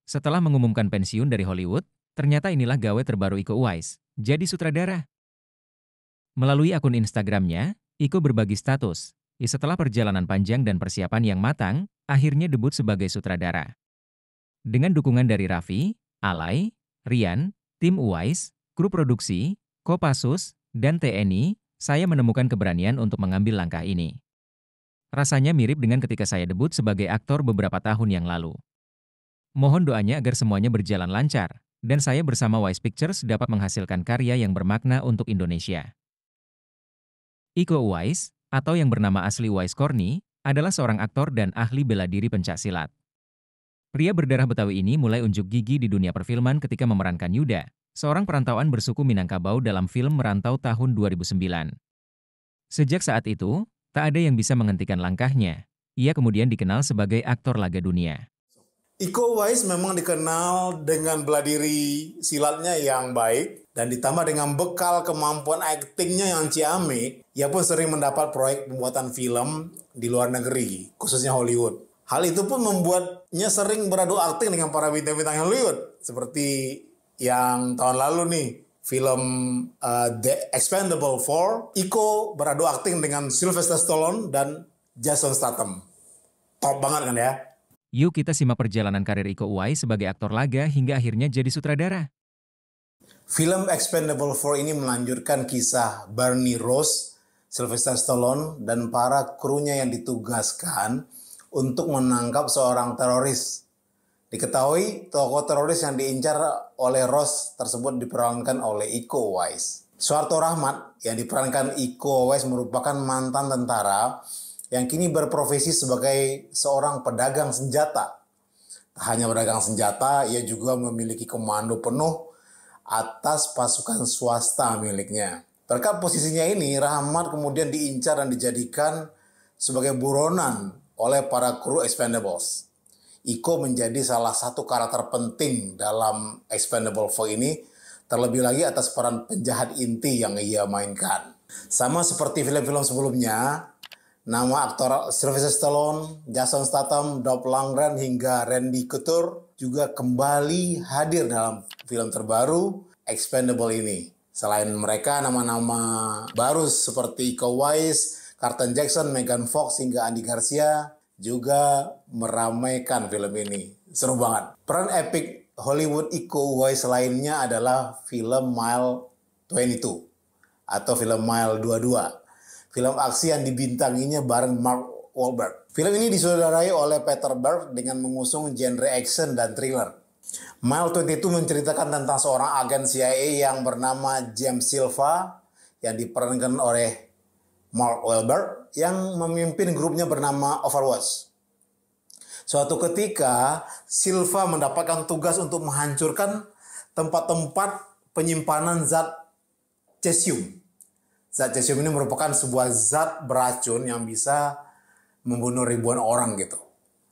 Setelah mengumumkan pensiun dari Hollywood, ternyata inilah gawe terbaru Iko Uwais, jadi sutradara. Melalui akun Instagramnya, Iko berbagi status. Setelah perjalanan panjang dan persiapan yang matang, akhirnya debut sebagai sutradara. Dengan dukungan dari Raffi, Alay, Rian, tim Uwais, kru produksi, Kopassus, dan TNI, saya menemukan keberanian untuk mengambil langkah ini. Rasanya mirip dengan ketika saya debut sebagai aktor beberapa tahun yang lalu. Mohon doanya agar semuanya berjalan lancar, dan saya bersama Wise Pictures dapat menghasilkan karya yang bermakna untuk Indonesia. Iko Uwais, atau yang bernama asli Uwais Corny, adalah seorang aktor dan ahli bela diri pencaksilat. Pria berdarah Betawi ini mulai unjuk gigi di dunia perfilman ketika memerankan Yuda, seorang perantauan bersuku Minangkabau dalam film Merantau tahun 2009. Sejak saat itu, tak ada yang bisa menghentikan langkahnya. Ia kemudian dikenal sebagai aktor laga dunia. Iko Uwais memang dikenal dengan bela diri silatnya yang baik dan ditambah dengan bekal kemampuan aktingnya yang ciamik, ia pun sering mendapat proyek pembuatan film di luar negeri, khususnya Hollywood. Hal itu pun membuatnya sering beradu akting dengan para bintang-bintang Hollywood, seperti yang tahun lalu nih, film The Expendable 4, Iko beradu akting dengan Sylvester Stallone dan Jason Statham. Top banget kan ya? Yuk kita simak perjalanan karir Iko Uwais sebagai aktor laga hingga akhirnya jadi sutradara. Film Expendable 4 ini melanjutkan kisah Barney Rose, Sylvester Stallone, dan para krunya yang ditugaskan untuk menangkap seorang teroris. Diketahui tokoh teroris yang diincar oleh Rose tersebut diperankan oleh Iko Uwais. Soeharto Rahmat yang diperankan Iko Uwais merupakan mantan tentara yang kini berprofesi sebagai seorang pedagang senjata. Tak hanya pedagang senjata, ia juga memiliki komando penuh atas pasukan swasta miliknya. Berkat posisinya ini, Rahmat kemudian diincar dan dijadikan sebagai buronan oleh para kru Expendables. Iko menjadi salah satu karakter penting dalam Expendable 4 ini, terlebih lagi atas peran penjahat inti yang ia mainkan. Sama seperti film-film sebelumnya, nama aktor Sylvester Stallone, Jason Statham, Dolph Lundgren hingga Randy Couture juga kembali hadir dalam film terbaru Expendable ini. Selain mereka, nama-nama baru seperti Iko Uwais, Carlton Jackson, Megan Fox hingga Andy Garcia juga meramaikan film ini. Seru banget. Peran epik Hollywood Iko Uwais lainnya adalah film Mile 22 atau film Mile 22. Film aksi yang dibintanginya bareng Mark Wahlberg. Film ini disutradarai oleh Peter Berg dengan mengusung genre action dan thriller. Mile 22 menceritakan tentang seorang agen CIA yang bernama James Silva yang diperankan oleh Mark Wahlberg yang memimpin grupnya bernama Overwatch. Suatu ketika, Silva mendapatkan tugas untuk menghancurkan tempat-tempat penyimpanan zat cesium. Zat cesium ini merupakan sebuah zat beracun yang bisa membunuh ribuan orang gitu.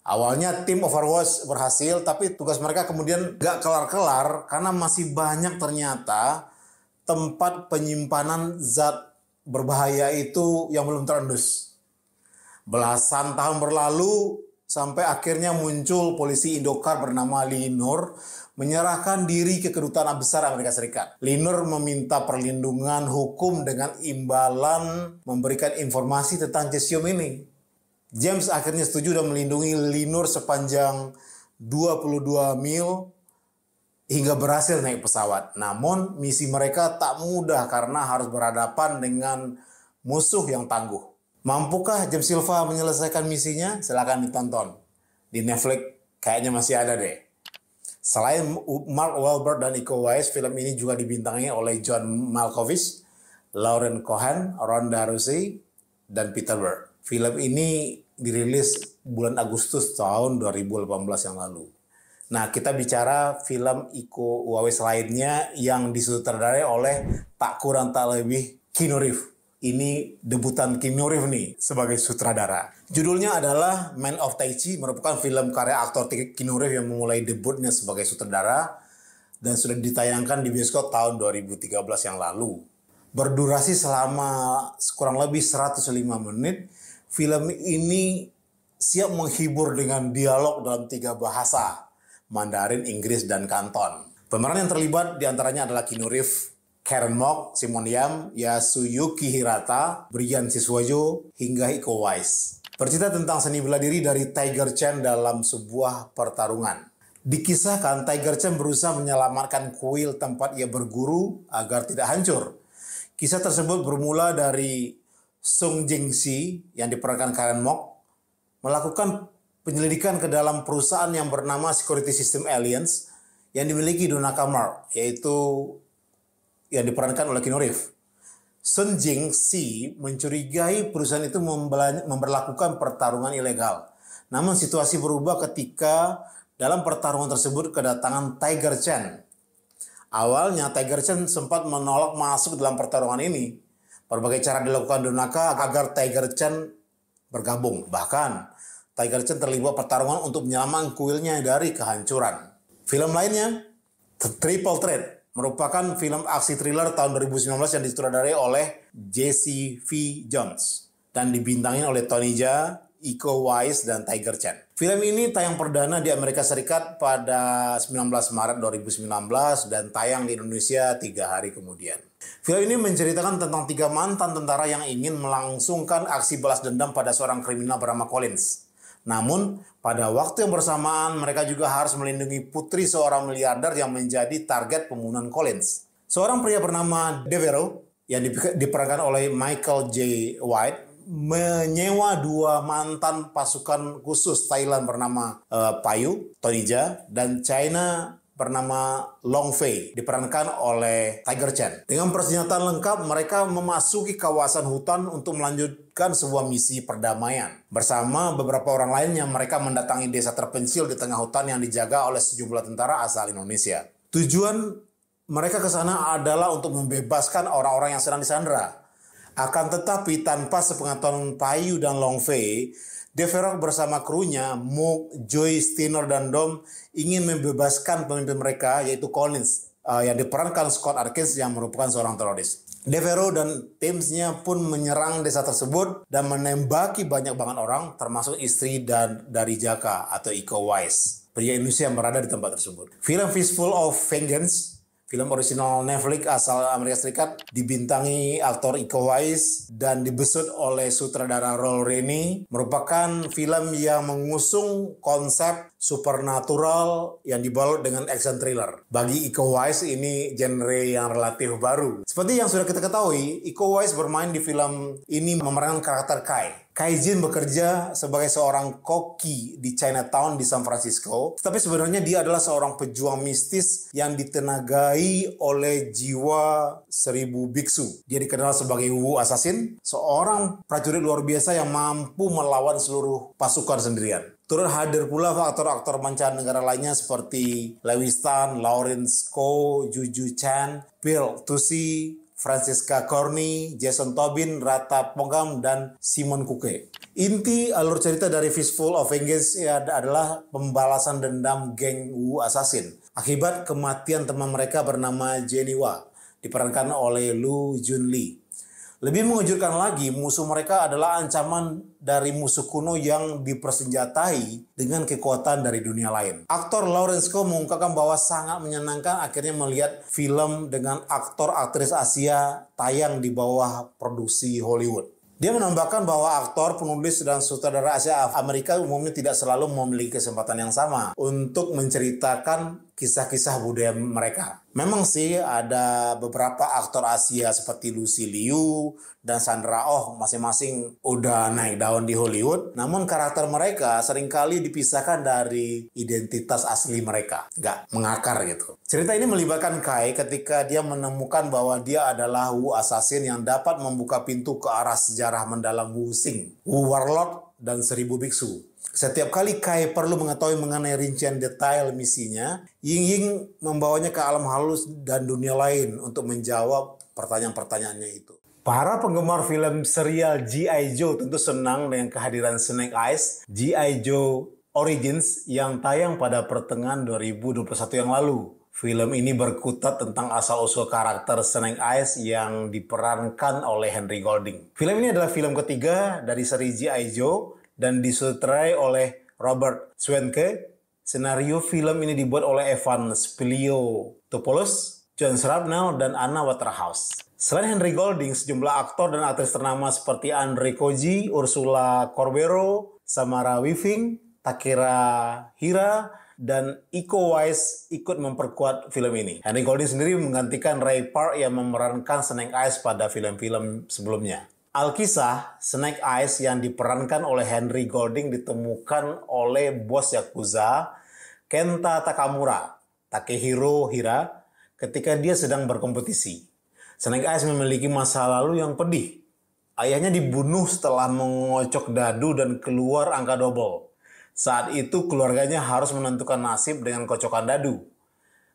Awalnya tim Overwatch berhasil, tapi tugas mereka kemudian gak kelar-kelar karena masih banyak ternyata tempat penyimpanan zat berbahaya itu yang belum terendus. Belasan tahun berlalu sampai akhirnya muncul polisi Indokar bernama Lee Nur menyerahkan diri ke Kedutaan Besar Amerika Serikat. Lee Nur meminta perlindungan hukum dengan imbalan memberikan informasi tentang cesium ini. James akhirnya setuju dan melindungi Lee Nur sepanjang 22 mil hingga berhasil naik pesawat. Namun misi mereka tak mudah karena harus berhadapan dengan musuh yang tangguh. Mampukah James Silva menyelesaikan misinya? Silakan ditonton. Di Netflix kayaknya masih ada deh. Selain Mark Wahlberg dan Iko Uwais, film ini juga dibintangi oleh John Malkovich, Lauren Cohan, Ronda Rousey, dan Peter Berg. Film ini dirilis bulan Agustus tahun 2018 yang lalu. Nah, kita bicara film Iko Uwais lainnya yang disutradarai oleh tak kurang tak lebih Keanu Reeves. Ini debutan Keanu Reeves nih sebagai sutradara. Judulnya adalah Man of Tai Chi, merupakan film karya aktor Keanu Reeves yang memulai debutnya sebagai sutradara dan sudah ditayangkan di bioskop tahun 2013 yang lalu. Berdurasi selama kurang lebih 105 menit, film ini siap menghibur dengan dialog dalam 3 bahasa. Mandarin, Inggris, dan Kanton. Pemeran yang terlibat diantaranya adalah Keanu Reeves, Karen Mok, Simon Yam, Yasuyuki Hirata, Brian Siswajo, hingga Iko Uwais. Bercerita tentang seni bela diri dari Tiger Chen dalam sebuah pertarungan. Dikisahkan Tiger Chen berusaha menyelamatkan kuil tempat ia berguru agar tidak hancur. Kisah tersebut bermula dari Sung Jingxi yang diperankan Karen Mok melakukan penyelidikan ke dalam perusahaan yang bernama Security System Alliance yang dimiliki Donaka Mark, yaitu yang diperankan oleh Keanu Reeves. Sun Jingxi mencurigai perusahaan itu memberlakukan pertarungan ilegal. Namun situasi berubah ketika dalam pertarungan tersebut kedatangan Tiger Chen. Awalnya Tiger Chen sempat menolak masuk dalam pertarungan ini. Berbagai cara dilakukan Donaka agar Tiger Chen bergabung. Bahkan Tiger Chen terlibat pertarungan untuk menyelamatkan kuilnya dari kehancuran. Film lainnya, The Triple Threat, merupakan film aksi thriller tahun 2019 yang disutradarai oleh Jesse V. Jones dan dibintangi oleh Tony Jaa, Iko Uwais, dan Tiger Chen. Film ini tayang perdana di Amerika Serikat pada 19 Maret 2019 dan tayang di Indonesia 3 hari kemudian. Film ini menceritakan tentang 3 mantan tentara yang ingin melangsungkan aksi balas dendam pada seorang kriminal bernama Collins. Namun, pada waktu yang bersamaan mereka juga harus melindungi putri seorang miliarder yang menjadi target pembunuhan Collins. Seorang pria bernama Devereaux yang diperankan oleh Michael J. White menyewa 2 mantan pasukan khusus Thailand bernama Payu, Tony Jaa, dan China bernama Long Fei, diperankan oleh Tiger Chen. Dengan persenjataan lengkap, mereka memasuki kawasan hutan untuk melanjutkan sebuah misi perdamaian. Bersama beberapa orang lainnya, mereka mendatangi desa terpencil di tengah hutan yang dijaga oleh sejumlah tentara asal Indonesia. Tujuan mereka ke sana adalah untuk membebaskan orang-orang yang sedang disandra. Akan tetapi tanpa sepengetahuan Payu dan Long Fei, Devereaux bersama krunya, Mook, Joy, Steiner, dan Dom ingin membebaskan pemimpin mereka, yaitu Collins, yang diperankan Scott Adkins yang merupakan seorang teroris. Devereaux dan timnya pun menyerang desa tersebut dan menembaki banyak banget orang, termasuk istri dan dari Jaka atau Iko Uwais, pria Indonesia yang berada di tempat tersebut. Film Fistful of Vengeance, film original Netflix asal Amerika Serikat, dibintangi aktor Iko Uwais dan dibesut oleh sutradara Roll Rainey, merupakan film yang mengusung konsep supernatural yang dibalut dengan action thriller. Bagi Iko Uwais ini genre yang relatif baru. Seperti yang sudah kita ketahui, Iko Uwais bermain di film ini memerankan karakter Kai. Kai Jin bekerja sebagai seorang koki di Chinatown di San Francisco, tapi sebenarnya dia adalah seorang pejuang mistis yang ditenagai oleh jiwa 1000 biksu. Dia dikenal sebagai Wu Assassin, seorang prajurit luar biasa yang mampu melawan seluruh pasukan sendirian. Turut hadir pula aktor-aktor mancanegara lainnya seperti Lewis Tan, Lawrence Ko, Juju Chan, Bill Tusi, Francesca Corny, Jason Tobin, Rata Pogam, dan Simon Kuke. Inti alur cerita dari Fistful of Vengeance adalah pembalasan dendam geng Wu Assassin akibat kematian teman mereka bernama Jenny Wa, diperankan oleh Lu Jun Lee. Lebih mengejutkan lagi, musuh mereka adalah ancaman dari musuh kuno yang dipersenjatai dengan kekuatan dari dunia lain. Aktor Lawrence Ko mengungkapkan bahwa sangat menyenangkan akhirnya melihat film dengan aktor-aktris Asia tayang di bawah produksi Hollywood. Dia menambahkan bahwa aktor, penulis, dan sutradara Asia Amerika umumnya tidak selalu memiliki kesempatan yang sama untuk menceritakan kisah-kisah budaya mereka. Memang sih ada beberapa aktor Asia seperti Lucy Liu dan Sandra Oh masing-masing udah naik daun di Hollywood. Namun karakter mereka seringkali dipisahkan dari identitas asli mereka. Nggak mengakar gitu. Cerita ini melibatkan Kai ketika dia menemukan bahwa dia adalah Wu Assassin yang dapat membuka pintu ke arah sejarah mendalam Wu Xing, Wu Warlord, dan 1000 biksu. Setiap kali Kai perlu mengetahui mengenai rincian detail misinya, Ying Ying membawanya ke alam halus dan dunia lain untuk menjawab pertanyaan-pertanyaannya itu. Para penggemar film serial G.I. Joe tentu senang dengan kehadiran Snake Eyes, G.I. Joe Origins yang tayang pada pertengahan 2021 yang lalu. Film ini berkutat tentang asal-usul karakter Snake Eyes yang diperankan oleh Henry Golding. Film ini adalah film ketiga dari seri G.I. Joe dan disutradarai oleh Robert Schwenke, Senario film ini dibuat oleh Evan Spiliotopoulos, John Shrapnel, dan Anna Waterhouse. Selain Henry Golding, sejumlah aktor dan aktris ternama seperti Andre Koji, Ursula Corbero, Samara Weaving, Takira Hira, dan Iko Uwais ikut memperkuat film ini. Henry Golding sendiri menggantikan Ray Park yang memerankan Snake Eyes pada film-film sebelumnya. Alkisah, Snake Eyes yang diperankan oleh Henry Golding ditemukan oleh bos Yakuza, Kenta Takamura, Takehiro Hira, ketika dia sedang berkompetisi. Snake Eyes memiliki masa lalu yang pedih. Ayahnya dibunuh setelah mengocok dadu dan keluar angka double. Saat itu keluarganya harus menentukan nasib dengan kocokan dadu.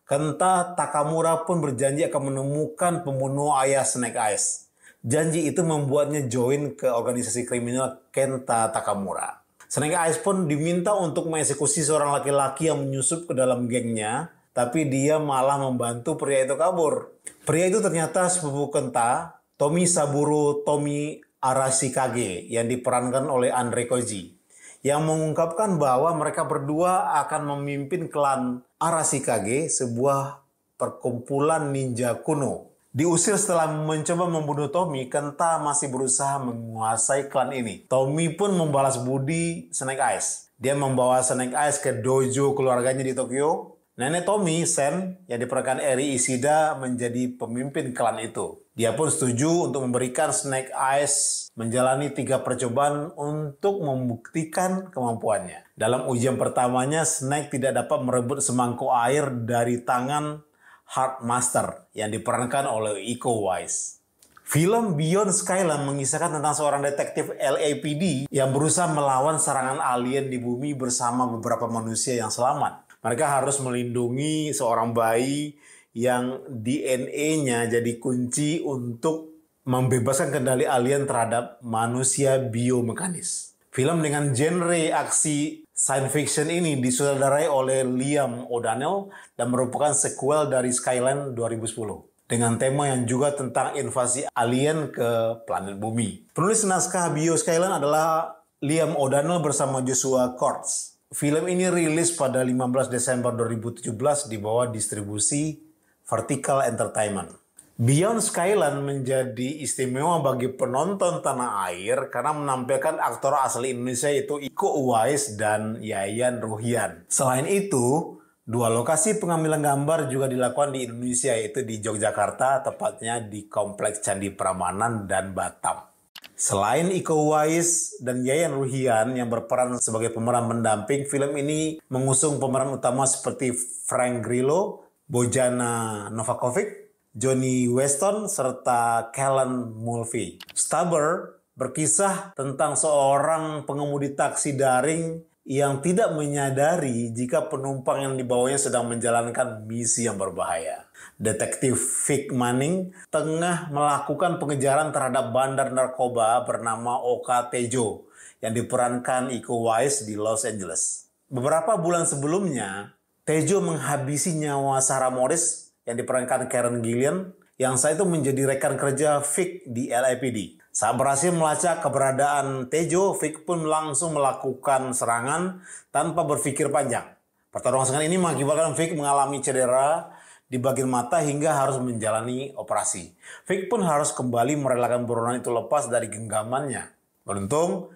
Kenta Takamura pun berjanji akan menemukan pembunuh ayah Snake Eyes. Janji itu membuatnya join ke organisasi kriminal Kenta Takamura. Snake Eyes pun diminta untuk mengeksekusi seorang laki-laki yang menyusup ke dalam gengnya, tapi dia malah membantu pria itu kabur. Pria itu ternyata sepupu Kenta, Tomisaburo Tomi Arashikage, yang diperankan oleh Andre Koji, yang mengungkapkan bahwa mereka berdua akan memimpin klan Arashikage, sebuah perkumpulan ninja kuno. Diusir setelah mencoba membunuh Tommy, Kenta masih berusaha menguasai klan ini. Tommy pun membalas budi Snake Eyes. Dia membawa Snake Eyes ke dojo keluarganya di Tokyo. Nenek Tommy, Sen, yang diperankan Eri Ishida, menjadi pemimpin klan itu. Dia pun setuju untuk memberikan Snake Eyes menjalani 3 percobaan untuk membuktikan kemampuannya. Dalam ujian pertamanya, Snake tidak dapat merebut semangkuk air dari tangan Heartmaster yang diperankan oleh Iko Uwais. Film Beyond Skyline mengisahkan tentang seorang detektif LAPD yang berusaha melawan serangan alien di bumi bersama beberapa manusia yang selamat. Mereka harus melindungi seorang bayi yang DNA-nya jadi kunci untuk membebaskan kendali alien terhadap manusia biomekanis. Film dengan genre aksi science fiction ini disutradarai oleh Liam O'Donnell dan merupakan sequel dari Skyline 2010. Dengan tema yang juga tentang invasi alien ke planet bumi. Penulis naskah Bio Skyline adalah Liam O'Donnell bersama Joshua Coates. Film ini rilis pada 15 Desember 2017 di bawah distribusi Vertical Entertainment. Beyond Skyline menjadi istimewa bagi penonton tanah air karena menampilkan aktor asli Indonesia yaitu Iko Uwais dan Yayan Ruhian. Selain itu, 2 lokasi pengambilan gambar juga dilakukan di Indonesia, yaitu di Yogyakarta, tepatnya di Kompleks Candi Prambanan dan Batam. Selain Iko Uwais dan Yayan Ruhian yang berperan sebagai pemeran pendamping, film ini mengusung pemeran utama seperti Frank Grillo, Bojana Novakovic, Johnny Weston, serta Callan Mulvey. Stubber berkisah tentang seorang pengemudi taksi daring yang tidak menyadari jika penumpang yang dibawanya sedang menjalankan misi yang berbahaya. Detektif Vic Manning tengah melakukan pengejaran terhadap bandar narkoba bernama Oka Tejo yang diperankan Iko Uwais di Los Angeles. Beberapa bulan sebelumnya, Tejo menghabisi nyawa Sarah Morris yang diperankan Karen Gillian, yang saat itu menjadi rekan kerja Vic di LAPD. Saat berhasil melacak keberadaan Tejo, Vic pun langsung melakukan serangan tanpa berpikir panjang. Pertarungan sengit ini mengakibatkan Vic mengalami cedera di bagian mata hingga harus menjalani operasi. Vic pun harus kembali merelakan buronan itu lepas dari genggamannya. Beruntung,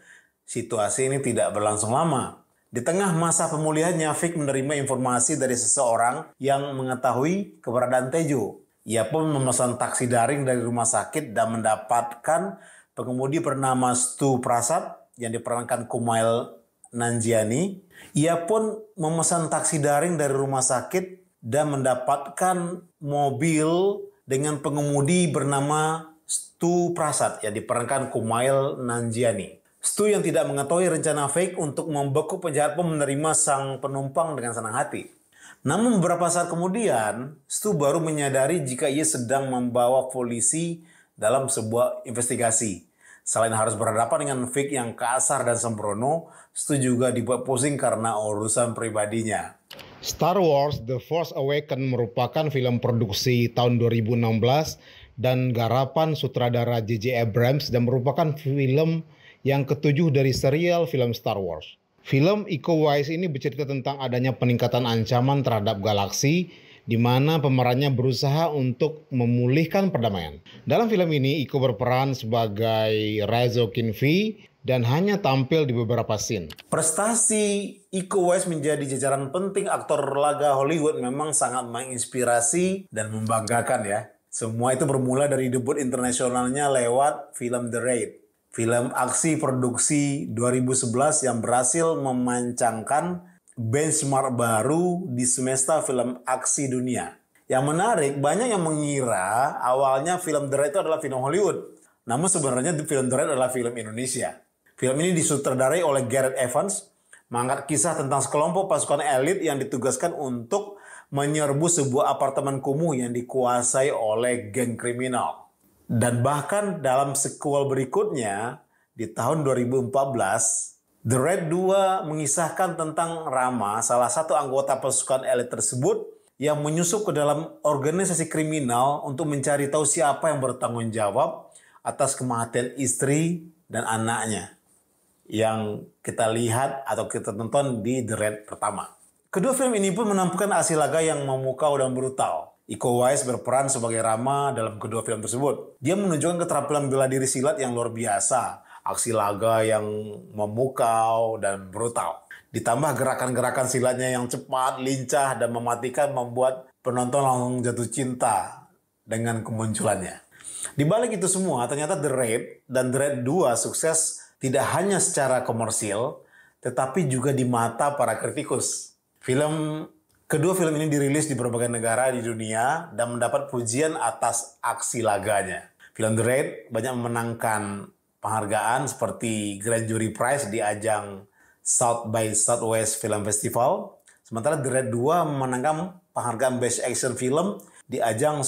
situasi ini tidak berlangsung lama. Di tengah masa pemulihannya, Vic menerima informasi dari seseorang yang mengetahui keberadaan Tejo. Ia pun memesan taksi daring dari rumah sakit dan mendapatkan pengemudi bernama Stu Prasad yang diperankan Kumail Nanjiani. Ia pun memesan taksi daring dari rumah sakit dan mendapatkan mobil dengan pengemudi bernama Stu Prasad yang diperankan Kumail Nanjiani. Stu yang tidak mengetahui rencana Vic untuk membekuk penjahat pun menerima sang penumpang dengan senang hati. Namun beberapa saat kemudian, Stu baru menyadari jika ia sedang membawa polisi dalam sebuah investigasi. Selain harus berhadapan dengan Vic yang kasar dan sembrono, Stu juga dibuat pusing karena urusan pribadinya. Star Wars The Force Awakens merupakan film produksi tahun 2016 dan garapan sutradara J.J. Abrams dan merupakan film yang ketujuh dari serial film Star Wars. Film Iko Uwais ini bercerita tentang adanya peningkatan ancaman terhadap galaksi di mana pemerannya berusaha untuk memulihkan perdamaian. Dalam film ini, Iko berperan sebagai Rezo Kinvi dan hanya tampil di beberapa scene. Prestasi Iko Uwais menjadi jajaran penting aktor laga Hollywood memang sangat menginspirasi dan membanggakan ya. Semua itu bermula dari debut internasionalnya lewat film The Raid. Film aksi produksi 2011 yang berhasil memancangkan benchmark baru di semesta film aksi dunia. Yang menarik, banyak yang mengira awalnya film The Raid itu adalah film Hollywood. Namun sebenarnya film The Raid adalah film Indonesia. Film ini disutradarai oleh Gareth Evans, mengangkat kisah tentang sekelompok pasukan elit yang ditugaskan untuk menyerbu sebuah apartemen kumuh yang dikuasai oleh geng kriminal. Dan bahkan dalam sequel berikutnya, di tahun 2014, The Raid 2 mengisahkan tentang Rama, salah satu anggota pasukan elit tersebut yang menyusup ke dalam organisasi kriminal untuk mencari tahu siapa yang bertanggung jawab atas kematian istri dan anaknya yang kita lihat atau kita tonton di The Raid pertama. Kedua film ini pun menampilkan aksi laga yang memukau dan brutal. Iko Uwais berperan sebagai Rama dalam kedua film tersebut. Dia menunjukkan keterampilan bela diri silat yang luar biasa, aksi laga yang memukau dan brutal. Ditambah gerakan-gerakan silatnya yang cepat, lincah, dan mematikan membuat penonton langsung jatuh cinta dengan kemunculannya. Di balik itu semua, ternyata The Raid dan The Raid 2 sukses tidak hanya secara komersil, tetapi juga di mata para kritikus. Kedua film ini dirilis di berbagai negara di dunia dan mendapat pujian atas aksi laganya. Film The Raid banyak memenangkan penghargaan seperti Grand Jury Prize di ajang South by Southwest Film Festival. Sementara The Raid 2 memenangkan penghargaan Best Action Film di ajang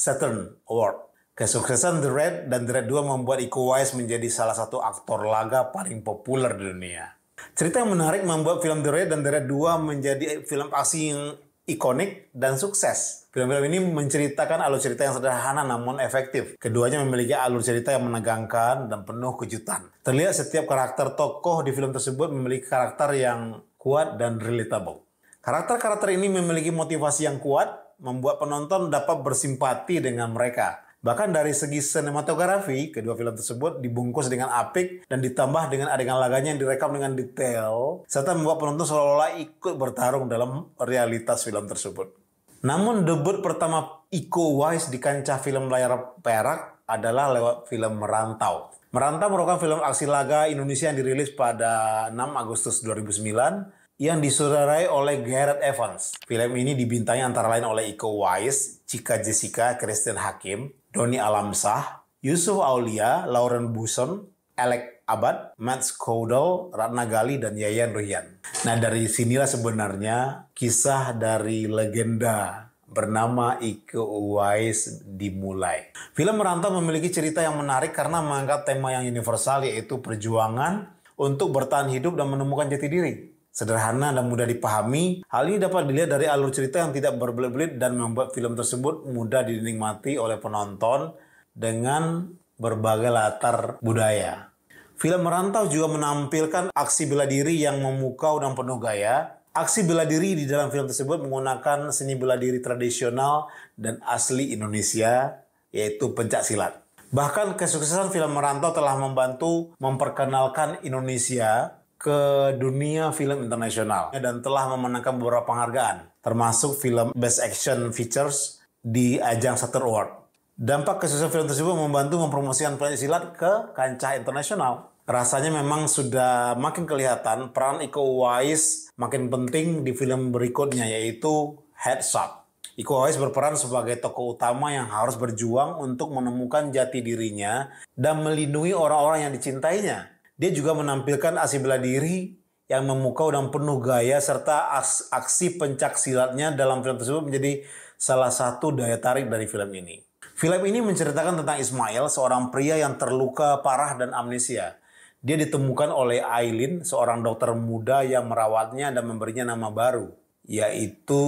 Saturn Award. Kesuksesan The Raid dan The Raid 2 membuat Iko Uwais menjadi salah satu aktor laga paling populer di dunia. Cerita yang menarik membuat film The Raid dan The Raid 2 menjadi film aksi yang ikonik dan sukses. Film-film ini menceritakan alur cerita yang sederhana namun efektif. Keduanya memiliki alur cerita yang menegangkan dan penuh kejutan. Terlihat setiap karakter tokoh di film tersebut memiliki karakter yang kuat dan relatable. Karakter-karakter ini memiliki motivasi yang kuat, membuat penonton dapat bersimpati dengan mereka. Bahkan dari segi sinematografi, kedua film tersebut dibungkus dengan apik dan ditambah dengan adegan laganya yang direkam dengan detail, serta membuat penonton seolah-olah ikut bertarung dalam realitas film tersebut. Namun debut pertama Iko Uwais di kancah film layar perak adalah lewat film Merantau. Merantau merupakan film aksi laga Indonesia yang dirilis pada 6 Agustus 2009 yang disutradarai oleh Gareth Evans. Film ini dibintangi antara lain oleh Iko Uwais, Cika Jessica, Christine Hakim, Doni Alamsah, Yusuf Aulia, Lauren Buson, Alec Abad, Matt Skodel, Ratna Gali, dan Yayan Ruhian. Nah, dari sinilah sebenarnya kisah dari legenda bernama Iko Uwais dimulai. Film Merantau memiliki cerita yang menarik karena mengangkat tema yang universal, yaitu perjuangan untuk bertahan hidup dan menemukan jati diri. Sederhana dan mudah dipahami, hal ini dapat dilihat dari alur cerita yang tidak berbelit-belit dan membuat film tersebut mudah dinikmati oleh penonton dengan berbagai latar budaya. Film Merantau juga menampilkan aksi bela diri yang memukau dan penuh gaya. Aksi bela diri di dalam film tersebut menggunakan seni bela diri tradisional dan asli Indonesia, yaitu pencak silat. Bahkan kesuksesan film Merantau telah membantu memperkenalkan Indonesia ke dunia film internasional dan telah memenangkan beberapa penghargaan, termasuk film Best Action Features di ajang Saturn Award. Dampak kesuksesan film tersebut membantu mempromosikan pencak silat ke kancah internasional. Rasanya memang sudah makin kelihatan peran Iko Uwais makin penting di film berikutnya, yaitu Heads Up. Iko Uwais berperan sebagai tokoh utama yang harus berjuang untuk menemukan jati dirinya dan melindungi orang-orang yang dicintainya. Dia juga menampilkan aksi bela diri yang memukau dan penuh gaya serta aksi pencak silatnya dalam film tersebut menjadi salah satu daya tarik dari film ini. Film ini menceritakan tentang Ismail, seorang pria yang terluka parah dan amnesia. Dia ditemukan oleh Aileen, seorang dokter muda yang merawatnya dan memberinya nama baru, yaitu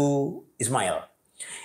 Ismail.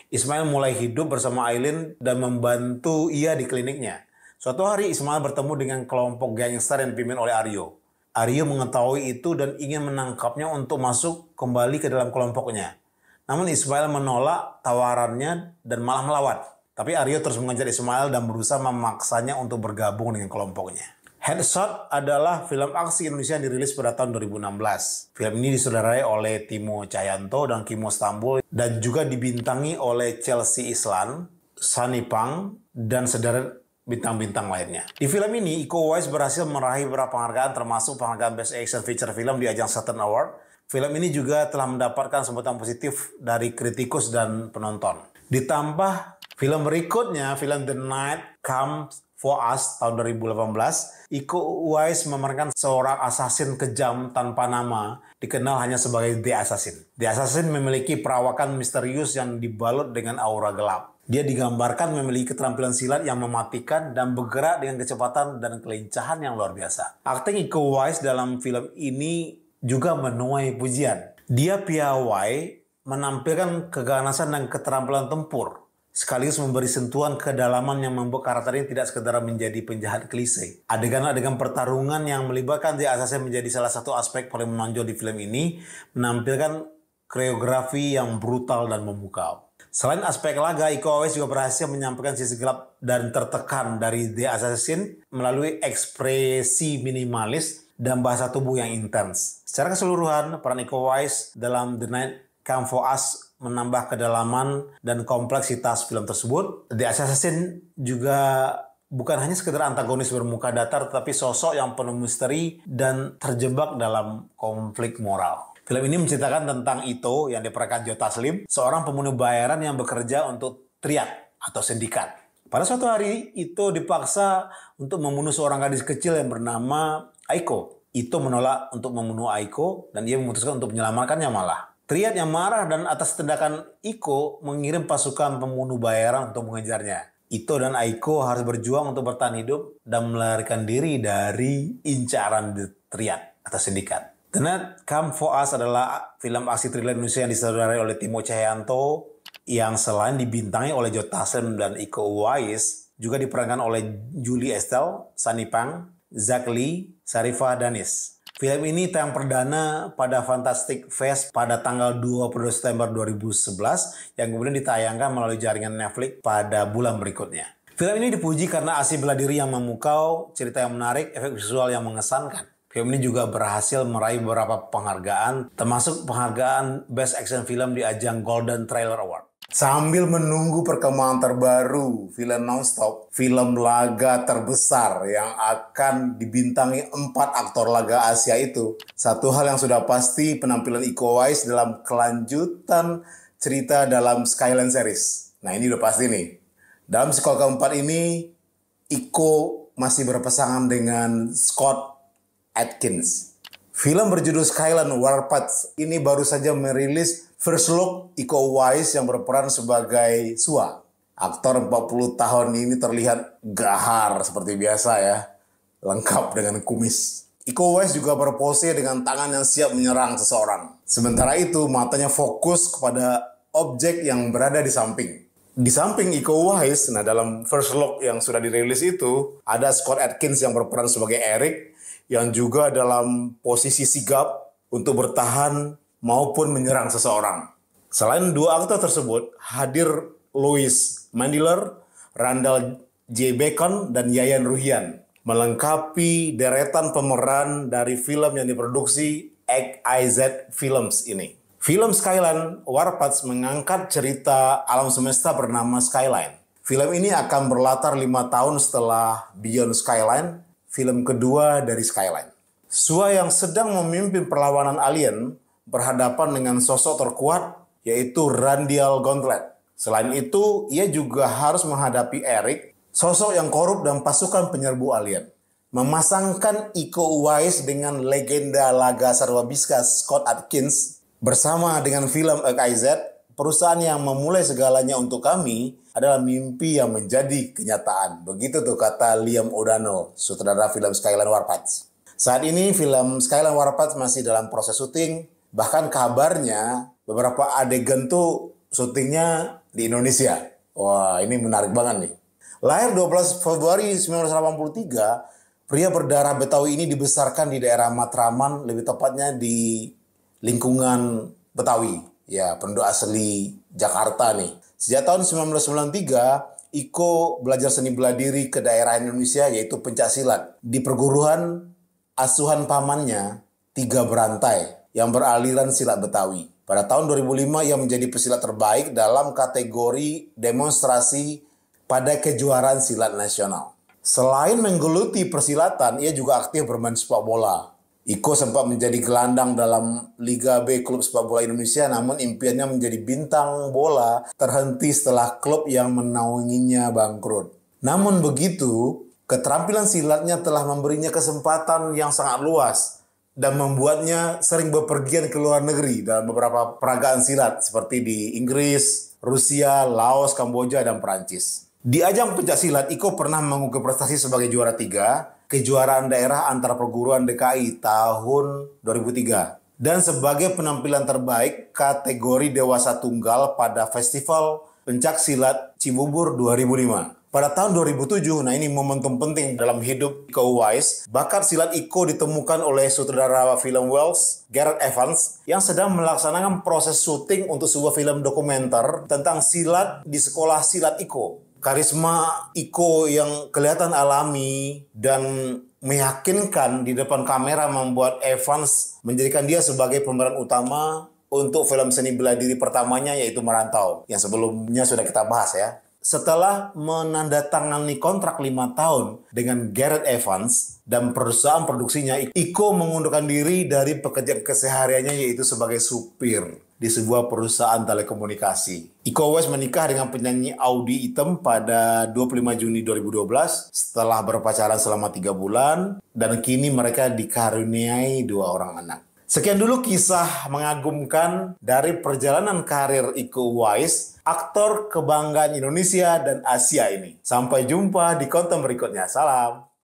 Ismail mulai hidup bersama Aileen dan membantu ia di kliniknya. Suatu hari Ismail bertemu dengan kelompok gangster yang dipimpin oleh Aryo. Aryo mengetahui itu dan ingin menangkapnya untuk masuk kembali ke dalam kelompoknya. Namun Ismail menolak tawarannya dan malah melawan. Tapi Aryo terus mengejar Ismail dan berusaha memaksanya untuk bergabung dengan kelompoknya. Headshot adalah film aksi Indonesia yang dirilis pada tahun 2016. Film ini disutradarai oleh Timo Cahyanto dan Kimo Stambul dan juga dibintangi oleh Chelsea Islan, Sunny Pang, dan sederet bintang-bintang lainnya. Di film ini, Iko Uwais berhasil meraih beberapa penghargaan termasuk penghargaan Best Action Feature Film di ajang Saturn Award. Film ini juga telah mendapatkan sambutan positif dari kritikus dan penonton. Ditambah film berikutnya, film The Night Comes For Us tahun 2018, Iko Uwais memerankan seorang asasin kejam tanpa nama, dikenal hanya sebagai The Assassin. The Assassin memiliki perawakan misterius yang dibalut dengan aura gelap. Dia digambarkan memiliki keterampilan silat yang mematikan dan bergerak dengan kecepatan dan kelincahan yang luar biasa. Akting Iko Uwais dalam film ini juga menuai pujian. Dia piawai menampilkan keganasan dan keterampilan tempur, sekaligus memberi sentuhan kedalaman yang membuat karakter ini tidak sekedar menjadi penjahat klise. Adegan-adegan pertarungan yang melibatkan The Assassin menjadi salah satu aspek paling menonjol di film ini, menampilkan koreografi yang brutal dan memukau. Selain aspek laga, Iko Uwais juga berhasil menyampaikan sisi gelap dan tertekan dari The Assassin melalui ekspresi minimalis dan bahasa tubuh yang intens. Secara keseluruhan, peran Iko Uwais dalam The Night Come For Us menambah kedalaman dan kompleksitas film tersebut. The Assassin juga bukan hanya sekedar antagonis bermuka datar, tetapi sosok yang penuh misteri dan terjebak dalam konflik moral. Film ini menceritakan tentang Ito yang diperankan Joe Taslim, seorang pembunuh bayaran yang bekerja untuk triad atau sindikat. Pada suatu hari, Ito dipaksa untuk membunuh seorang gadis kecil yang bernama Aiko. Ito menolak untuk membunuh Aiko dan dia memutuskan untuk menyelamatkannya malah. Triad yang marah dan atas tindakan Iko mengirim pasukan pembunuh bayaran untuk mengejarnya. Ito dan Aiko harus berjuang untuk bertahan hidup dan melarikan diri dari incaran Triad atau sindikat. The Night Come For Us adalah film aksi thriller Indonesia yang disutradarai oleh Timo Cahyanto yang selain dibintangi oleh Joe Taslim dan Iko Uwais juga diperankan oleh Julie Estelle, Sunny Pang, Zack Lee, Sarifah Danis. Film ini tayang perdana pada Fantastic Fest pada tanggal 22 September 2011 yang kemudian ditayangkan melalui jaringan Netflix pada bulan berikutnya. Film ini dipuji karena aksi bela diri yang memukau, cerita yang menarik, efek visual yang mengesankan. Film ini juga berhasil meraih beberapa penghargaan, termasuk penghargaan Best Action Film di ajang Golden Trailer Award. Sambil menunggu perkembangan terbaru film Nonstop, film laga terbesar yang akan dibintangi 4 aktor laga Asia itu, satu hal yang sudah pasti penampilan Iko Uwais dalam kelanjutan cerita dalam Skyline series. Nah ini udah pasti nih. Dalam sequel keempat ini, Iko masih berpasangan dengan Scott Adkins. Film berjudul Skyline Warpath ini baru saja merilis first look Iko Uwais yang berperan sebagai Sua. Aktor 40 tahun ini terlihat gahar seperti biasa ya, lengkap dengan kumis. Iko Uwais juga berpose dengan tangan yang siap menyerang seseorang. Sementara itu matanya fokus kepada objek yang berada di samping. Di samping Iko Uwais, nah dalam first look yang sudah dirilis itu, ada Scott Adkins yang berperan sebagai Eric, yang juga dalam posisi sigap untuk bertahan maupun menyerang seseorang. Selain dua aktor tersebut, hadir Louis Mandler, Randall J. Bacon, dan Yayan Ruhian, melengkapi deretan pemeran dari film yang diproduksi XIZ Films ini. Film Skyline Warpath mengangkat cerita alam semesta bernama Skyline. Film ini akan berlatar 5 tahun setelah Beyond Skyline, film kedua dari Skyline. Sua yang sedang memimpin perlawanan alien berhadapan dengan sosok terkuat yaitu Randial Gauntlet. Selain itu, ia juga harus menghadapi Eric, sosok yang korup dan pasukan penyerbu alien. Memasangkan Iko Uwais dengan legenda laga Sarwabiska Scott Adkins bersama dengan film XIZ, perusahaan yang memulai segalanya untuk kami, adalah mimpi yang menjadi kenyataan. Begitu tuh kata Liam O'Donnell, sutradara film Skyline Warpath. Saat ini film Skyline Warpath masih dalam proses syuting. Bahkan kabarnya beberapa adegan tuh syutingnya di Indonesia. Wah, ini menarik banget nih. Lahir 12 Februari 1983, Pria berdarah Betawi ini dibesarkan di daerah Matraman, lebih tepatnya di lingkungan Betawi. Ya, penduduk asli Jakarta nih. Sejak tahun 1993, Iko belajar seni bela diri ke daerah Indonesia yaitu pencaksilat. Di perguruan asuhan pamannya, Tiga Berantai, yang beraliran silat Betawi. Pada tahun 2005, ia menjadi pesilat terbaik dalam kategori demonstrasi pada kejuaraan silat nasional. Selain menggeluti persilatan, ia juga aktif bermain sepak bola. Iko sempat menjadi gelandang dalam Liga B klub sepak bola Indonesia, namun impiannya menjadi bintang bola terhenti setelah klub yang menaunginya bangkrut. Namun begitu, keterampilan silatnya telah memberinya kesempatan yang sangat luas dan membuatnya sering bepergian ke luar negeri dalam beberapa peragaan silat seperti di Inggris, Rusia, Laos, Kamboja, dan Perancis. Di ajang pencaksilat, Iko pernah mengukir prestasi sebagai juara 3 kejuaraan daerah antar perguruan DKI tahun 2003 dan sebagai penampilan terbaik kategori dewasa tunggal pada Festival Pencaksilat Cibubur 2005. Pada tahun 2007, nah ini momentum penting dalam hidup Iko Uwais, bakat silat Iko ditemukan oleh sutradara film Wales, Gareth Evans, yang sedang melaksanakan proses syuting untuk sebuah film dokumenter tentang silat di sekolah silat Iko. Karisma Iko yang kelihatan alami dan meyakinkan di depan kamera membuat Evans menjadikan dia sebagai pemeran utama untuk film seni bela diri pertamanya yaitu Merantau, yang sebelumnya sudah kita bahas ya. Setelah menandatangani kontrak 5 tahun dengan Gareth Evans dan perusahaan produksinya, Iko mengundurkan diri dari pekerjaan kesehariannya yaitu sebagai supir di sebuah perusahaan telekomunikasi. Iko Uwais menikah dengan penyanyi Audy Item pada 25 Juni 2012 setelah berpacaran selama 3 bulan dan kini mereka dikaruniai 2 orang anak. Sekian dulu kisah mengagumkan dari perjalanan karir Iko Uwais, aktor kebanggaan Indonesia dan Asia ini. Sampai jumpa di konten berikutnya. Salam.